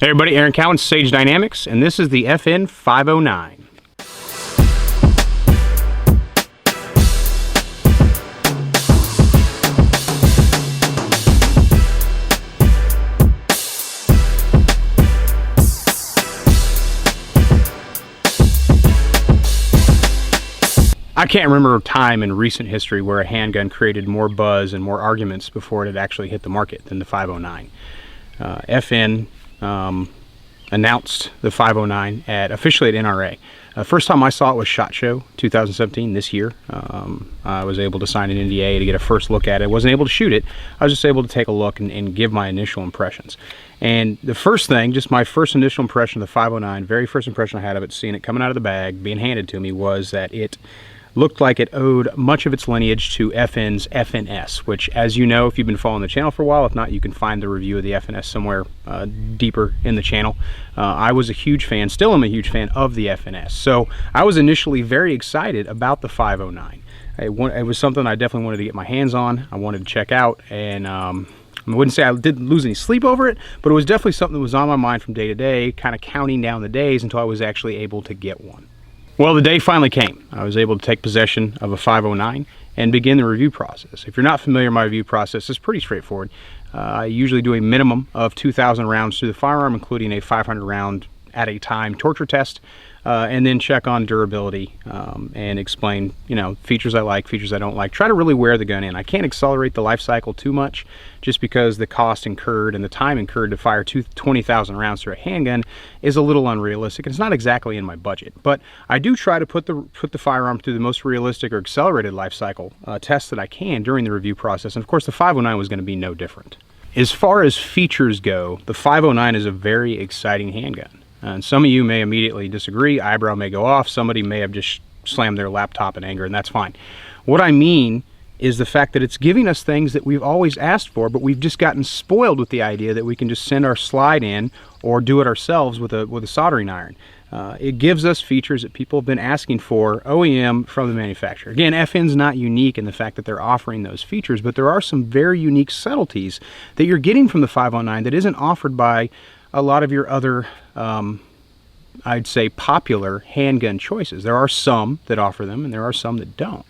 Hey everybody, Aaron Cowan, Sage Dynamics, and this is the FN 509. I can't remember a time in recent history where a handgun created more buzz and more arguments before it had actually hit the market than the 509. FN announced the 509 officially at NRA. First time I saw it was SHOT Show 2017, this year. I was able to sign an NDA to get a first look at it. I wasn't able to shoot it. I was just able to take a look and give my initial impressions. And the first thing, just my first initial impression of the 509, very first impression I had of it, seeing it coming out of the bag, being handed to me, was that it looked like it owed much of its lineage to FN's FNS, which, as you know, if you've been following the channel for a while, if not, you can find the review of the FNS somewhere deeper in the channel. I was a huge fan, still am a huge fan of the FNS. So I was initially very excited about the 509. It was something I definitely wanted to get my hands on. I wanted to check out, and I wouldn't say I didn't lose any sleep over it, but it was definitely something that was on my mind from day to day, kind of counting down the days until I was actually able to get one. Well, the day finally came. I was able to take possession of a 509 and begin the review process. If you're not familiar, my review process is pretty straightforward. I usually do a minimum of 2,000 rounds through the firearm, including a 500 round at a time torture test, and then check on durability and explain, features I like, features I don't like. Try to really wear the gun in. I can't accelerate the life cycle too much, just because the cost incurred and the time incurred to fire 20,000 rounds through a handgun is a little unrealistic. It's not exactly in my budget, but I do try to put the firearm through the most realistic or accelerated life cycle tests that I can during the review process. And of course, the 509 was going to be no different. As far as features go, the 509 is a very exciting handgun. And some of you may immediately disagree, eyebrow may go off, somebody may have just slammed their laptop in anger, and that's fine. What I mean is the fact that it's giving us things that we've always asked for, but we've just gotten spoiled with the idea that we can just send our slide in or do it ourselves with a soldering iron. It gives us features that people have been asking for, OEM, from the manufacturer. Again, FN's not unique in the fact that they're offering those features, but there are some very unique subtleties that you're getting from the 509 that isn't offered by a lot of your other, I'd say, popular handgun choices. There are some that offer them, and there are some that don't.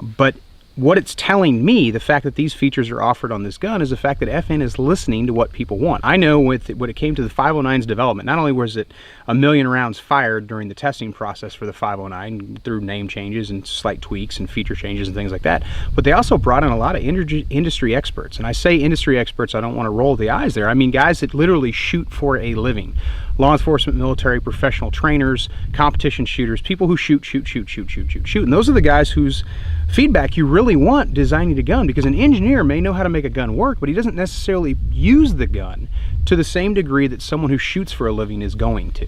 But what it's telling me, the fact that these features are offered on this gun, is the fact that FN is listening to what people want. I know when it came to the 509's development, not only was it 1 million rounds fired during the testing process for the 509 through name changes and slight tweaks and feature changes and things like that, but they also brought in a lot of industry experts. And I say industry experts, I don't want to roll the eyes there. I mean guys that literally shoot for a living. Law enforcement, military, professional trainers, competition shooters, people who shoot. And those are the guys whose feedback you really want designing a gun, because an engineer may know how to make a gun work, but he doesn't necessarily use the gun to the same degree that someone who shoots for a living is going to.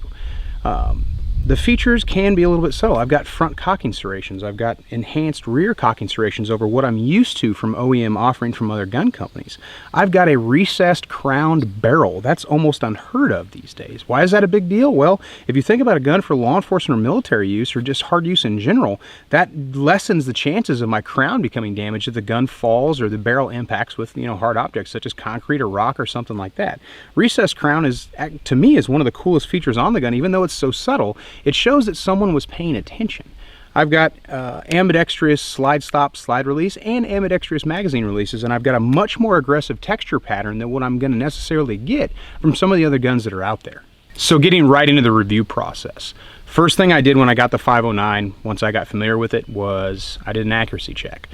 The features can be a little bit subtle. I've got front cocking serrations. I've got enhanced rear cocking serrations over what I'm used to from OEM offering from other gun companies. I've got a recessed crowned barrel. That's almost unheard of these days. Why is that a big deal? Well, if you think about a gun for law enforcement or military use, or just hard use in general, that lessens the chances of my crown becoming damaged if the gun falls or the barrel impacts with hard objects such as concrete or rock or something like that. Recessed crown is, to me, is one of the coolest features on the gun. Even though it's so subtle, it shows that someone was paying attention. I've got ambidextrous slide stop, slide release, and ambidextrous magazine releases, and I've got a much more aggressive texture pattern than what I'm going to necessarily get from some of the other guns that are out there. So getting right into the review process. First thing I did when I got the 509, once I got familiar with it, was I did an accuracy check.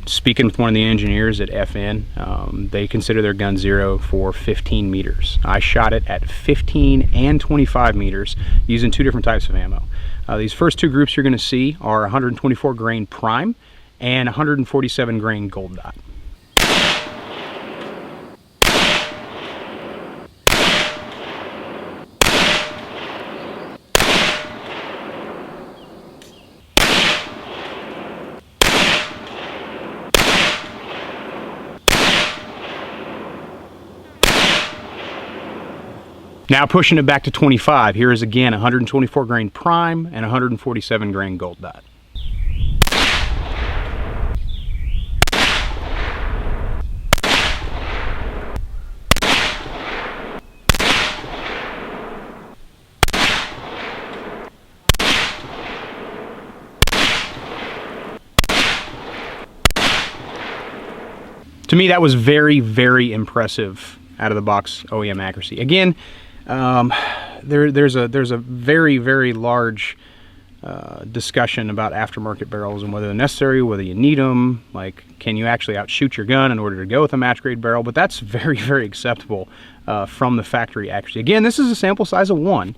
Speaking with one of the engineers at FN, they consider their gun zero for 15 meters. I shot it at 15 and 25 meters using two different types of ammo. These first two groups you're going to see are 124 grain prime and 147 grain gold dot. Now pushing it back to 25, here is again 124 grain prime and 147 grain gold dot. To me, that was very, very impressive out of the box OEM accuracy. Again, there's a very, very large discussion about aftermarket barrels and whether they're necessary, whether you need them, like can you actually outshoot your gun in order to go with a match grade barrel, but that's very, very acceptable from the factory accuracy. Again, this is a sample size of 1,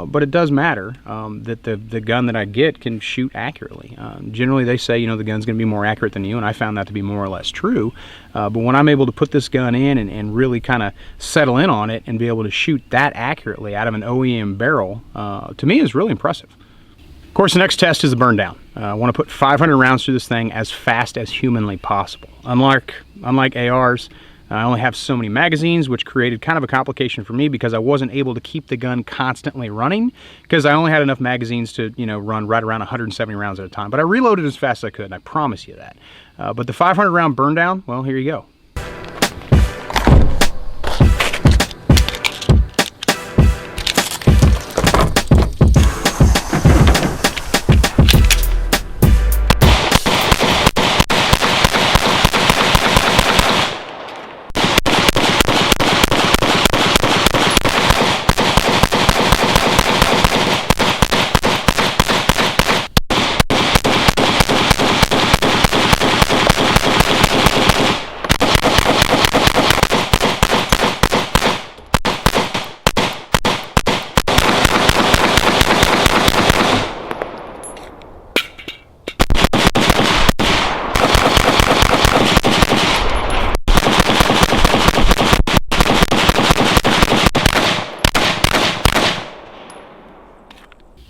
but it does matter that the gun that I get can shoot accurately. Generally they say, you know, the gun's going to be more accurate than you, and I found that to be more or less true. But when I'm able to put this gun in and really kind of settle in on it and be able to shoot that accurately out of an OEM barrel, to me is really impressive. Of course, the next test is the Burndown. I want to put 500 rounds through this thing as fast as humanly possible. Unlike ARs, I only have so many magazines, which created kind of a complication for me because I wasn't able to keep the gun constantly running because I only had enough magazines to, you know, run right around 170 rounds at a time. But I reloaded as fast as I could, and I promise you that. But the 500 round Burndown, well, here you go.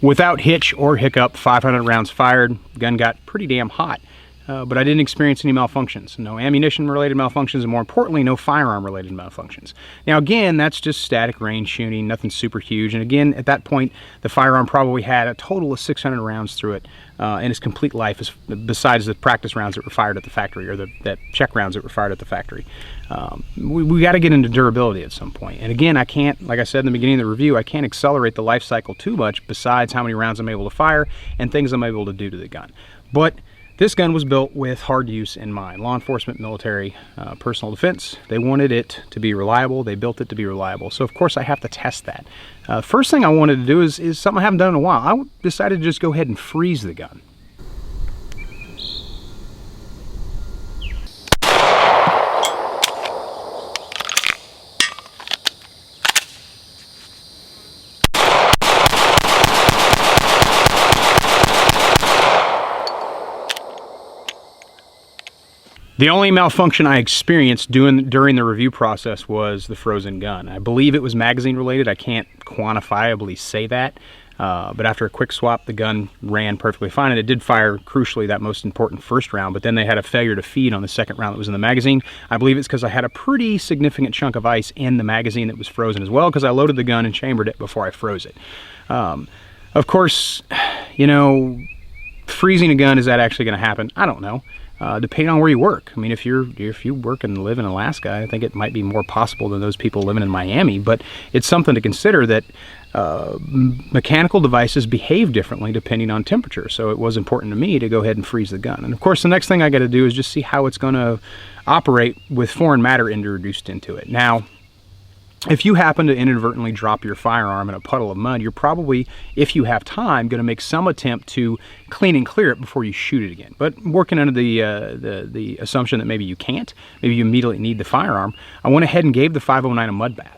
Without hitch or hiccup, 500 rounds fired, the gun got pretty damn hot. But I didn't experience any malfunctions. No ammunition-related malfunctions, and more importantly, no firearm-related malfunctions. Now again, that's just static range shooting, nothing super huge. And again, at that point, the firearm probably had a total of 600 rounds through it in its complete life, besides the practice rounds that were fired at the factory, or that check rounds that were fired at the factory. We got to get into durability at some point. And again, I can't, like I said in the beginning of the review, I can't accelerate the life cycle too much besides how many rounds I'm able to fire and things I'm able to do to the gun. But this gun was built with hard use in mind. Law enforcement, military, personal defense. They wanted it to be reliable. They built it to be reliable. So of course I have to test that. First thing I wanted to do is something I haven't done in a while. I decided to just go ahead and freeze the gun. The only malfunction I experienced during the review process was the frozen gun. I believe it was magazine related. I can't quantifiably say that, but after a quick swap, the gun ran perfectly fine, and it did fire, crucially, that most important first round, but then they had a failure to feed on the second round that was in the magazine. I believe it's because I had a pretty significant chunk of ice in the magazine that was frozen as well, because I loaded the gun and chambered it before I froze it. Of course, you know, freezing a gun, is that actually going to happen? I don't know. Depending on where you work. I mean, if you work and live in Alaska, I think it might be more possible than those people living in Miami, but it's something to consider that mechanical devices behave differently depending on temperature. So it was important to me to go ahead and freeze the gun. And of course, the next thing I got to do is just see how it's going to operate with foreign matter introduced into it. Now, if you happen to inadvertently drop your firearm in a puddle of mud, you're probably, if you have time, going to make some attempt to clean and clear it before you shoot it again. But working under the assumption that maybe you can't, maybe you immediately need the firearm, I went ahead and gave the 509 a mud bath.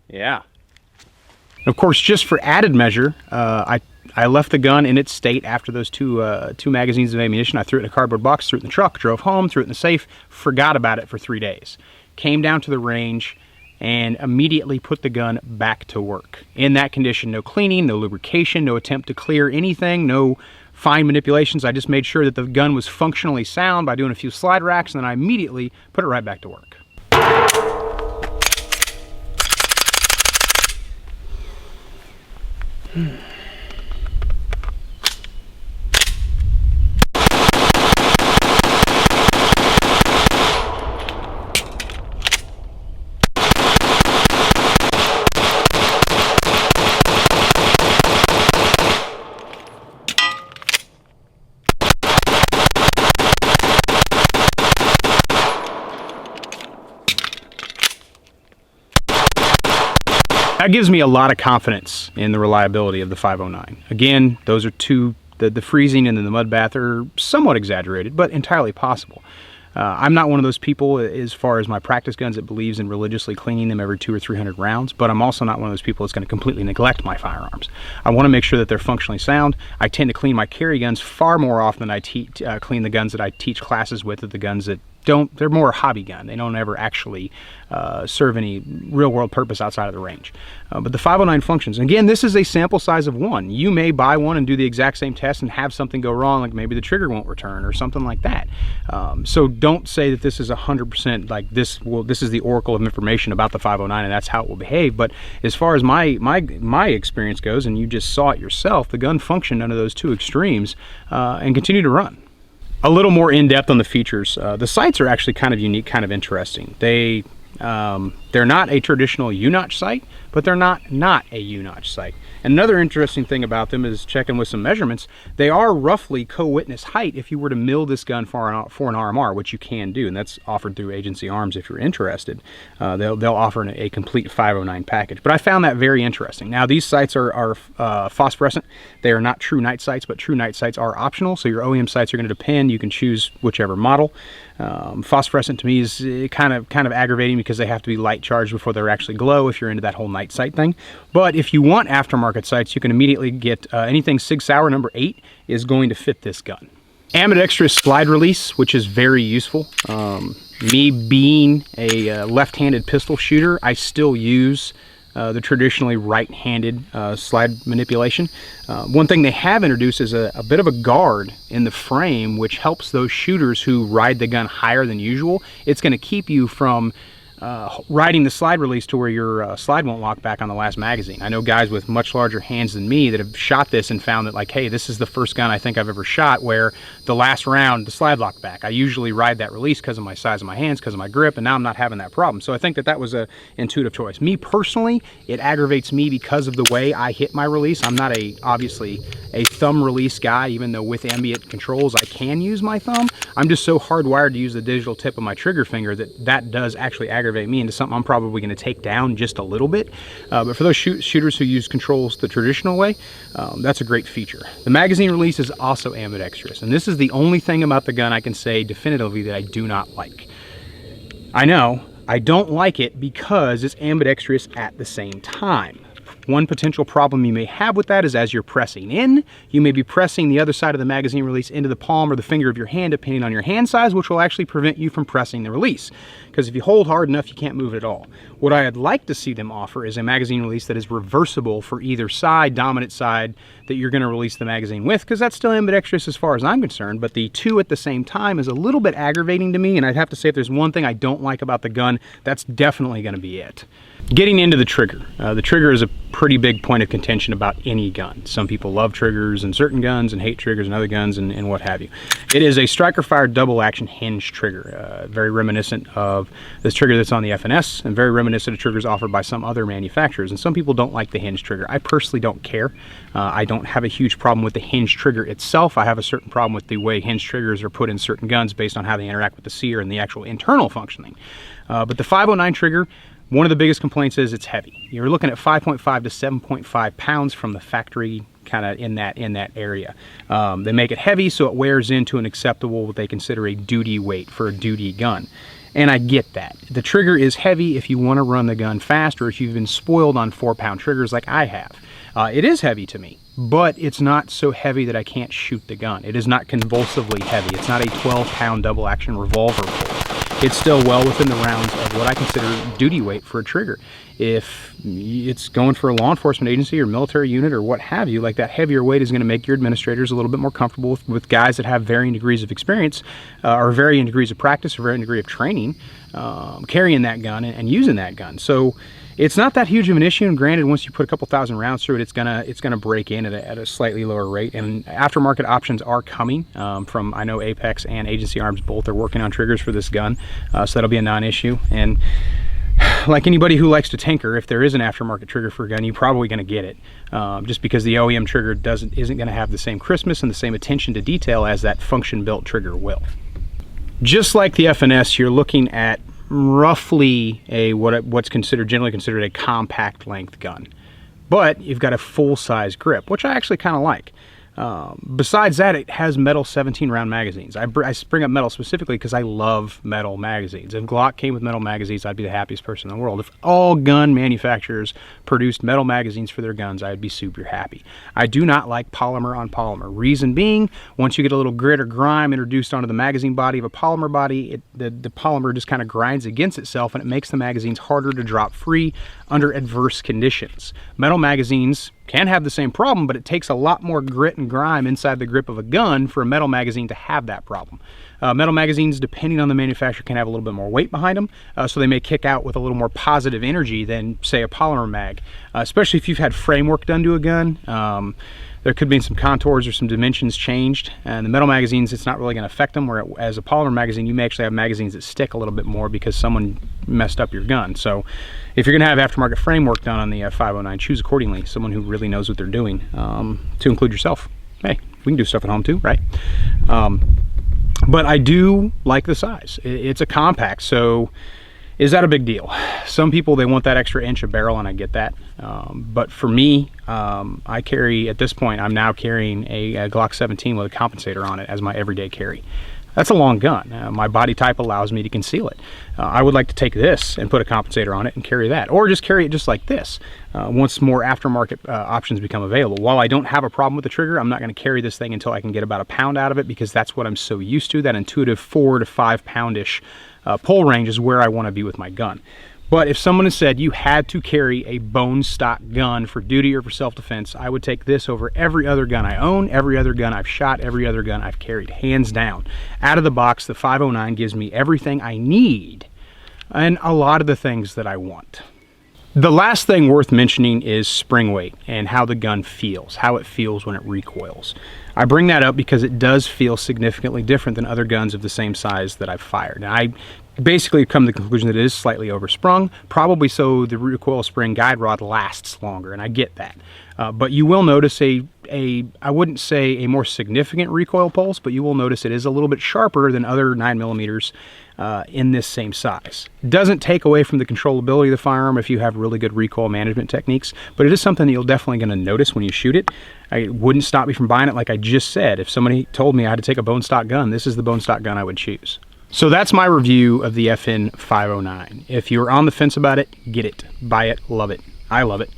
Yeah. Of course, just for added measure, I left the gun in its state after those two magazines of ammunition. I threw it in a cardboard box, threw it in the truck, drove home, threw it in the safe, forgot about it for 3 days. Came down to the range and immediately put the gun back to work. In that condition, no cleaning, no lubrication, no attempt to clear anything, no fine manipulations. I just made sure that the gun was functionally sound by doing a few slide racks, and then I immediately put it right back to work. That gives me a lot of confidence in the reliability of the 509. Again, those are two, the freezing and then the mud bath are somewhat exaggerated, but entirely possible. I'm not one of those people as far as my practice guns that believes in religiously cleaning them every 200 or 300 rounds, but I'm also not one of those people that's going to completely neglect my firearms. I want to make sure that they're functionally sound. I tend to clean my carry guns far more often than I clean the guns that I teach classes with, or the guns that they're more a hobby gun. They don't ever actually serve any real world purpose outside of the range. But the 509 functions. And again, this is a sample size of one. You may buy one and do the exact same test and have something go wrong, like maybe the trigger won't return or something like that. So don't say that this is 100% like this is the oracle of information about the 509 and that's how it will behave. But as far as my experience goes, and you just saw it yourself, the gun functioned under those two extremes and continue to run. A little more in-depth on the features. The sights are actually kind of unique, kind of interesting. They're not a traditional U-notch sight, but they're not a U-notch sight. And another interesting thing about them is checking with some measurements. They are roughly co-witness height if you were to mill this gun for an RMR, which you can do, and that's offered through Agency Arms if you're interested. They'll offer a complete 509 package. But I found that very interesting. Now, these sights are phosphorescent. They are not true night sights, but true night sights are optional, so your OEM sights are going to depend. You can choose whichever model. Phosphorescent to me is kind of aggravating because they have to be light charged before they actually glow if you're into that whole night sight thing. But if you want aftermarket sights, you can immediately get anything Sig Sauer number 8 is going to fit this gun. Ambidextrous slide release, which is very useful. Me being a left-handed pistol shooter, I still use the traditionally right-handed slide manipulation. One thing they have introduced is a bit of a guard in the frame, which helps those shooters who ride the gun higher than usual. It's going to keep you from riding the slide release to where your slide won't lock back on the last magazine. I know guys with much larger hands than me that have shot this and found that, like, hey, this is the first gun I think I've ever shot where the last round the slide locked back. I usually ride that release because of my size of my hands, because of my grip, and now I'm not having that problem. So I think that was a intuitive choice. Me personally, it aggravates me because of the way I hit my release. I'm not obviously a thumb release guy, even though with ambient controls I can use my thumb. I'm just so hardwired to use the digital tip of my trigger finger that does actually aggravate me into something I'm probably going to take down just a little bit. But for those shooters who use controls the traditional way, that's a great feature. The magazine release is also ambidextrous, and this is the only thing about the gun I can say definitively that I do not like. I know I don't like it because it's ambidextrous at the same time. One potential problem you may have with that is as you're pressing in, you may be pressing the other side of the magazine release into the palm or the finger of your hand, depending on your hand size, which will actually prevent you from pressing the release. Because if you hold hard enough, you can't move it at all. What I'd like to see them offer is a magazine release that is reversible for either side, dominant side, that you're going to release the magazine with, because that's still ambidextrous as far as I'm concerned, but the two at the same time is a little bit aggravating to me, and I'd have to say if there's one thing I don't like about the gun, that's definitely going to be it. Getting into the trigger. The trigger is a pretty big point of contention about any gun. Some people love triggers in certain guns and hate triggers in other guns and what have you. It is a striker fire double action hinge trigger, very reminiscent of this trigger that's on the FNS and very reminiscent of triggers offered by some other manufacturers. And some people don't like the hinge trigger. I personally don't care. I don't have a huge problem with the hinge trigger itself. I have a certain problem with the way hinge triggers are put in certain guns based on how they interact with the sear and the actual internal functioning. But the 509 trigger, one of the biggest complaints is it's heavy. You're looking at 5.5 to 7.5 pounds from the factory, kind of in that area. They make it heavy so it wears into an acceptable, what they consider a duty weight for a duty gun. And I get that. The trigger is heavy if you want to run the gun fast or if you've been spoiled on 4-pound triggers like I have. It is heavy to me, but it's not so heavy that I can't shoot the gun. It is not convulsively heavy. It's not a 12-pound double action revolver. it's still well within the rounds of what I consider duty weight for a trigger. If it's going for a law enforcement agency or military unit or what have you, like, that heavier weight is going to make your administrators a little bit more comfortable with guys that have varying degrees of experience or varying degrees of practice or varying degree of training carrying that gun and using that gun. So it's not that huge of an issue, and granted, once you put a couple thousand rounds through it, it's gonna break in at a slightly lower rate. And aftermarket options are coming from, I know Apex and Agency Arms both are working on triggers for this gun, so that'll be a non-issue. And like anybody who likes to tinker, if there is an aftermarket trigger for a gun, you're probably going to get it, just because the OEM trigger isn't going to have the same crispness and the same attention to detail as that function-built trigger will. Just like the FNS, you're looking at roughly what's generally considered a compact length gun, but you've got a full-size grip, which I actually kind of like. Besides that, it has metal 17 round magazines. I bring up metal specifically because I love metal magazines. If Glock came with metal magazines, I'd be the happiest person in the world. If all gun manufacturers produced metal magazines for their guns, I'd be super happy. I do not like polymer on polymer. Reason being, once you get a little grit or grime introduced onto the magazine body of a polymer body, the polymer just kind of grinds against itself, and it makes the magazines harder to drop free under adverse conditions. Metal magazines can have the same problem, but it takes a lot more grit and grime inside the grip of a gun for a metal magazine to have that problem. Metal magazines, depending on the manufacturer, can have a little bit more weight behind them, so they may kick out with a little more positive energy than, say, a polymer mag, especially if you've had framework done to a gun. There could be some contours or some dimensions changed, and the metal magazines, it's not really going to affect them, whereas a polymer magazine, you may actually have magazines that stick a little bit more because someone messed up your gun. So if you're going to have aftermarket framework done on the 509, choose accordingly, someone who really knows what they're doing, to include yourself. Hey, we can do stuff at home too, right? But I do like the size. It's a compact, so is that a big deal? Some people, they want that extra inch of barrel, and I get that. But for me, I carry, at this point, I'm now carrying a Glock 17 with a compensator on it as my everyday carry. That's a long gun. My body type allows me to conceal it. I would like to take this and put a compensator on it and carry that, or just carry it just like this once more aftermarket options become available. While I don't have a problem with the trigger, I'm not going to carry this thing until I can get about a pound out of it, because that's what I'm so used to. That intuitive 4 to 5 poundish pull range is where I want to be with my gun. But if someone has said you had to carry a bone stock gun for duty or for self-defense, I would take this over every other gun I own, every other gun I've shot, every other gun I've carried, hands down. Out of the box, the 509 gives me everything I need and a lot of the things that I want. The last thing worth mentioning is spring weight and how the gun feels, how it feels when it recoils. I bring that up because it does feel significantly different than other guns of the same size that I've fired. And I basically come to the conclusion that it is slightly oversprung, probably so the recoil spring guide rod lasts longer, and I get that. But you will notice I wouldn't say a more significant recoil pulse, but you will notice it is a little bit sharper than other 9mm in this same size. It doesn't take away from the controllability of the firearm if you have really good recoil management techniques, but it is something that you're definitely going to notice when you shoot it. It wouldn't stop me from buying it. Like I just said, if somebody told me I had to take a bone stock gun, this is the bone stock gun I would choose. So that's my review of the FN 509. If you're on the fence about it, get it, buy it, love it. I love it.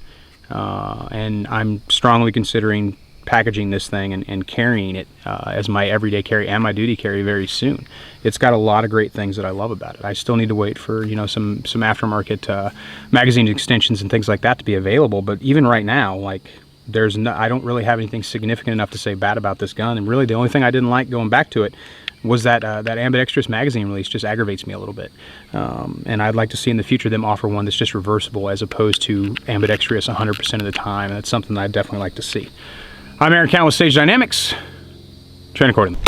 And I'm strongly considering packaging this thing and carrying it as my everyday carry and my duty carry very soon. It's got a lot of great things that I love about it. I still need to wait for, you know, some aftermarket magazine extensions and things like that to be available, but even right now, like, I don't really have anything significant enough to say bad about this gun. And really the only thing I didn't like going back to it was that ambidextrous magazine release just aggravates me a little bit. And I'd like to see in the future them offer one that's just reversible as opposed to ambidextrous 100% of the time. And that's something that I'd definitely like to see. I'm Aaron Count with Sage Dynamics. Train accordingly.